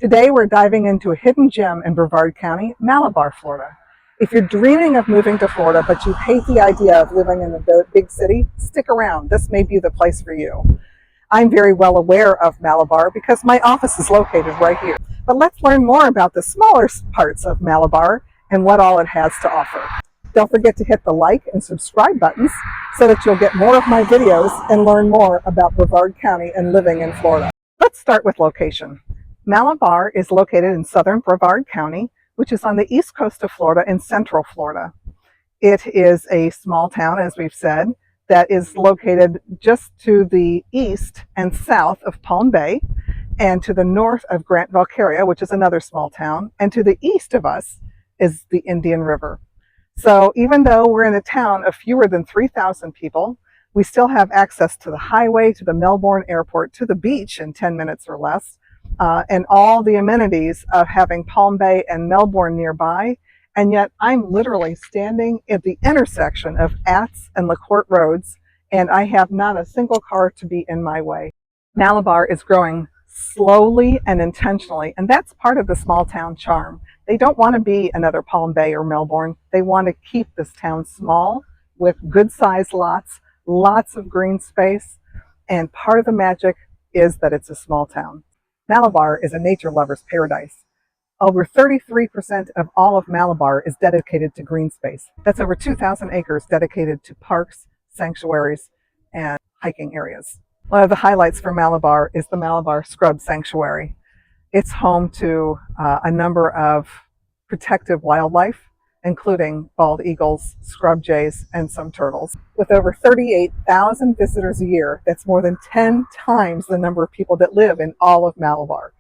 Today we're diving into a hidden gem in Brevard County, Malabar, Florida. If you're dreaming of moving to Florida but you hate the idea of living in a big city, stick around. This may be the place for you. I'm very well aware of Malabar because my office is located right here. But let's learn more about the smaller parts of Malabar and what all it has to offer. Don't forget to hit the like and subscribe buttons so that you'll get more of my videos and learn more about Brevard County and living in Florida. Let's start with location. Malabar is located in southern Brevard County, which is on the east coast of Florida in central Florida. It is a small town, as we've said, that is located just to the east and south of Palm Bay, and to the north of Grant Valcaria, which is another small town, and to the east of us is the Indian River. So even though we're in a town of fewer than 3,000 people, we still have access to the highway, to the Melbourne airport, to the beach in 10 minutes or less, and all the amenities of having Palm Bay and Melbourne nearby. And yet I'm literally standing at the intersection of Atts and LaCourte roads, and I have not a single car to be in my way. Malabar is growing slowly and intentionally, and that's part of the small town charm. They don't want to be another Palm Bay or Melbourne. They want to keep this town small with good sized lots, lots of green space, and part of the magic is that it's a small town. Malabar is a nature lover's paradise. Over 33% of all of Malabar is dedicated to green space. That's over 2,000 acres dedicated to parks, sanctuaries, and hiking areas. One of the highlights for Malabar is the Malabar Scrub Sanctuary. It's home to a number of protective wildlife, including bald eagles, scrub jays, and some turtles. With over 38,000 visitors a year, that's more than 10 times the number of people that live in all of Malabar.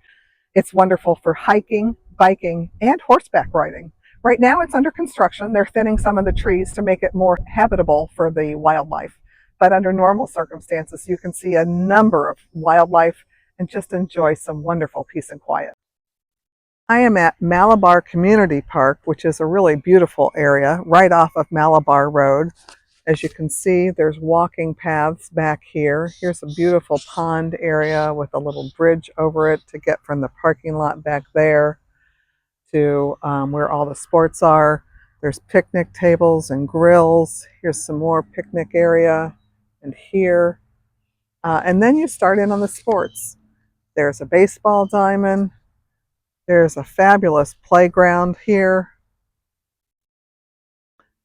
It's wonderful for hiking, biking, and horseback riding. Right now it's under construction. They're thinning some of the trees to make it more habitable for the wildlife. But under normal circumstances, you can see a number of wildlife and just enjoy some wonderful peace and quiet. I am at Malabar Community Park, which is a really beautiful area right off of Malabar Road. As you can see, there's walking paths back here. Here's a beautiful pond area with a little bridge over it to get from the parking lot back there to where all the sports are. There's picnic tables and grills. Here's some more picnic area and here. And then you start in on the sports. There's a baseball diamond. There's a fabulous playground here.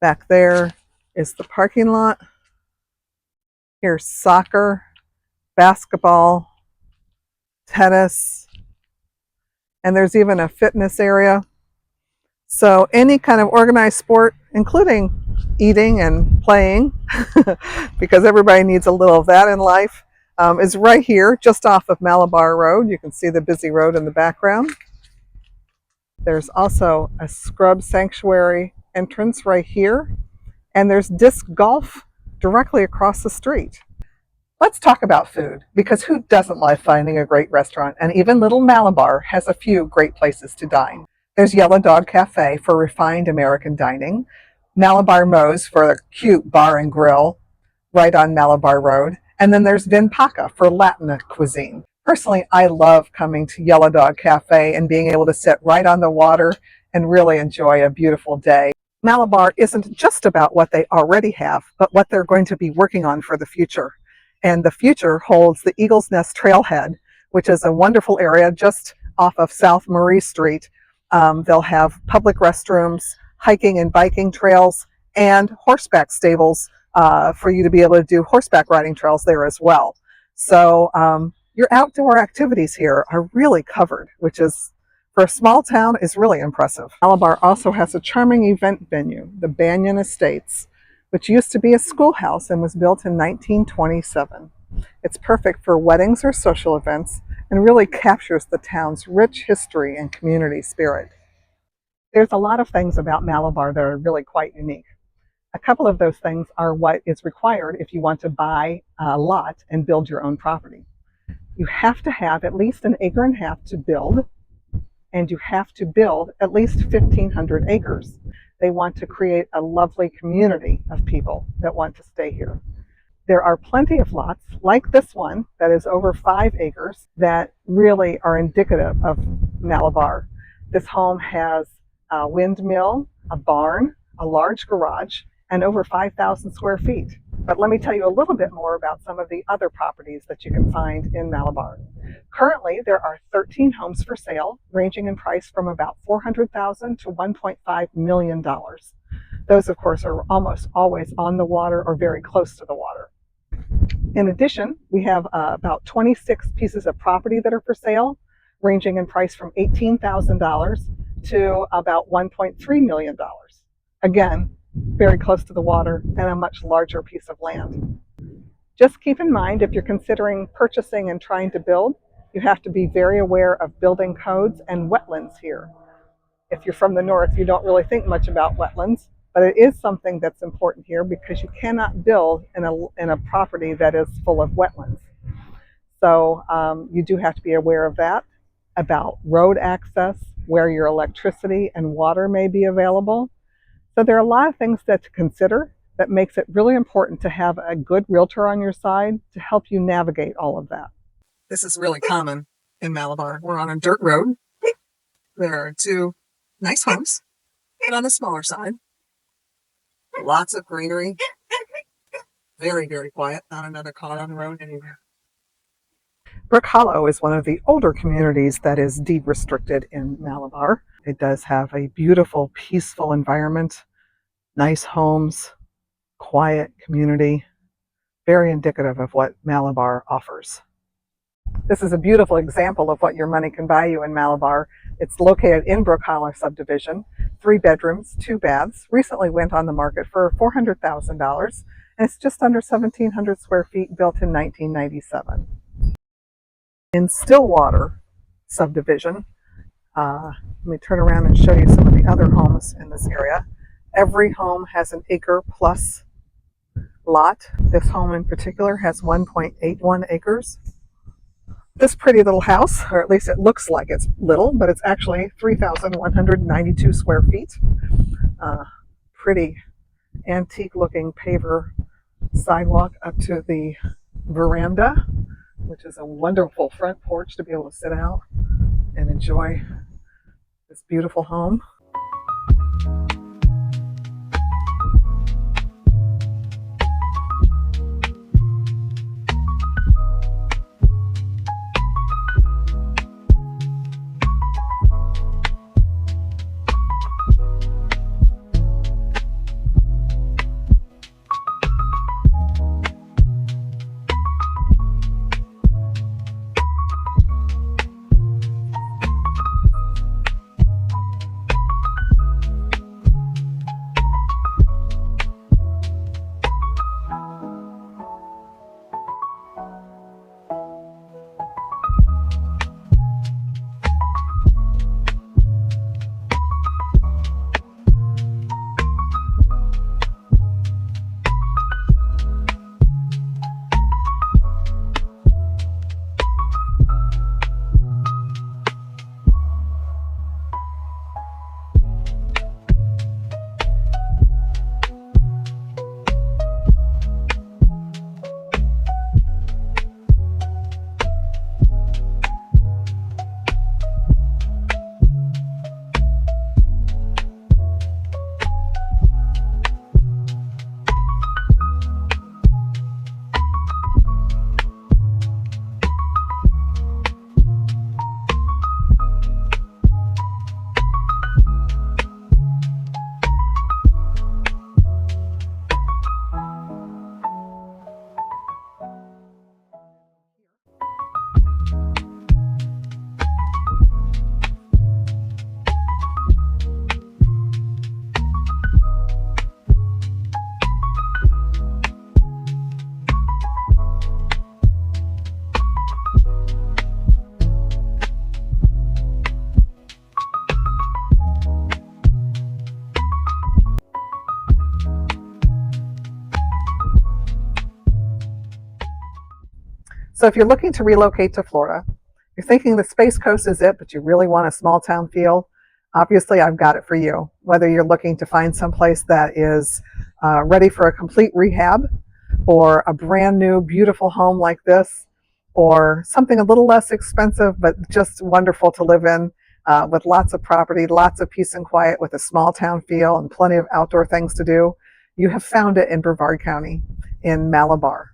Back there is the parking lot. Here's soccer, basketball, tennis, and there's even a fitness area. So any kind of organized sport, including eating and playing, because everybody needs a little of that in life, is right here, just off of Malabar Road. You can see the busy road in the background. There's also a scrub sanctuary entrance right here, and there's disc golf directly across the street. Let's talk about food, because who doesn't love finding a great restaurant? And even little Malabar has a few great places to dine. There's Yellow Dog Cafe for refined American dining, Malabar Moe's for a cute bar and grill right on Malabar Road, and then there's Vin Paca for Latin cuisine. Personally, I love coming to Yellow Dog Cafe and being able to sit right on the water and really enjoy a beautiful day. Malabar isn't just about what they already have, but what they're going to be working on for the future. And the future holds the Eagle's Nest Trailhead, which is a wonderful area just off of South Murray Street. They'll have public restrooms, hiking and biking trails, and horseback stables for you to be able to do horseback riding trails there as well. So your outdoor activities here are really covered, which is, for a small town, is really impressive. Malabar also has a charming event venue, the Banyan Estates, which used to be a schoolhouse and was built in 1927. It's perfect for weddings or social events and really captures the town's rich history and community spirit. There's a lot of things about Malabar that are really quite unique. A couple of those things are what is required if you want to buy a lot and build your own property. You have to have at least 1.5 acres to build, and you have to build at least 1,500 acres. They want to create a lovely community of people that want to stay here. There are plenty of lots like this one that is over 5 acres that really are indicative of Malabar. This home has a windmill, a barn, a large garage, and over 5,000 square feet. But let me tell you a little bit more about some of the other properties that you can find in Malabar. Currently, there are 13 homes for sale, ranging in price from about $400,000 to $1.5 million. Those, of course, are almost always on the water or very close to the water. In addition, we have about 26 pieces of property that are for sale, ranging in price from $18,000 to about $1.3 million. Again, very close to the water and a much larger piece of land. Just keep in mind, if you're considering purchasing and trying to build, you have to be very aware of building codes and wetlands here. If you're from the north, you don't really think much about wetlands, but it is something that's important here because you cannot build in a property that is full of wetlands. So you do have to be aware of that, about road access, where your electricity and water may be available. So there are a lot of things to consider that makes it really important to have a good realtor on your side to help you navigate all of that. This is really common in Malabar. We're on a dirt road. There are two nice homes, but on the smaller side. Lots of greenery. Very, very quiet. Not another car on the road anywhere. Brook Hollow is one of the older communities that is deed restricted in Malabar. It does have a beautiful, peaceful environment, nice homes, quiet community, very indicative of what Malabar offers. This is a beautiful example of what your money can buy you in Malabar. It's located in Brook Hollow subdivision, 3 bedrooms, 2 baths, recently went on the market for $400,000, and it's just under 1,700 square feet, built in 1997. In Stillwater subdivision, let me turn around and show you some of the other homes in this area. Every home has an acre plus lot. This home in particular has 1.81 acres. This pretty little house, or at least it looks like it's little, but it's actually 3,192 square feet. Pretty antique looking paver sidewalk up to the veranda, which is a wonderful front porch to be able to sit out and enjoy this beautiful home. So if you're looking to relocate to Florida, you're thinking the Space Coast is it, but you really want a small town feel, obviously I've got it for you. Whether you're looking to find someplace that is ready for a complete rehab, or a brand new beautiful home like this, or something a little less expensive but just wonderful to live in, with lots of property, lots of peace and quiet, with a small town feel and plenty of outdoor things to do. You have found it in Brevard County in Malabar.